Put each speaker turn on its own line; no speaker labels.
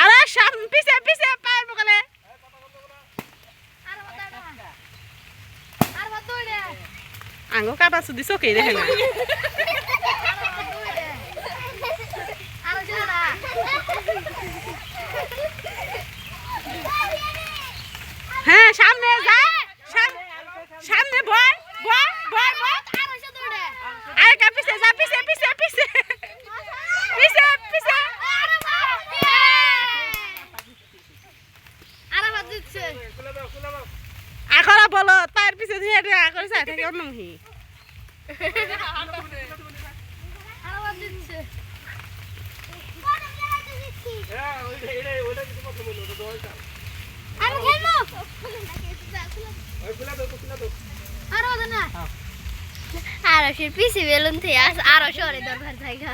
আরে সামনে পিছে পিছে পায়ের বগলে আঙ্গো কাটা সুদি চোখেই দেখে না হ্যাঁ সামনে যা সামনে ভয় ভয় ভয় ভয় আরে কা পিছে যা পিছে পিছে পিছে পিছে পিছে এখন বলো তার পিছে ধীরে ধীরে করে চাই থাকে অন্য মুহি
আর পিছিয়ে বেলুন থেকে আর সরে দরকার জায়গা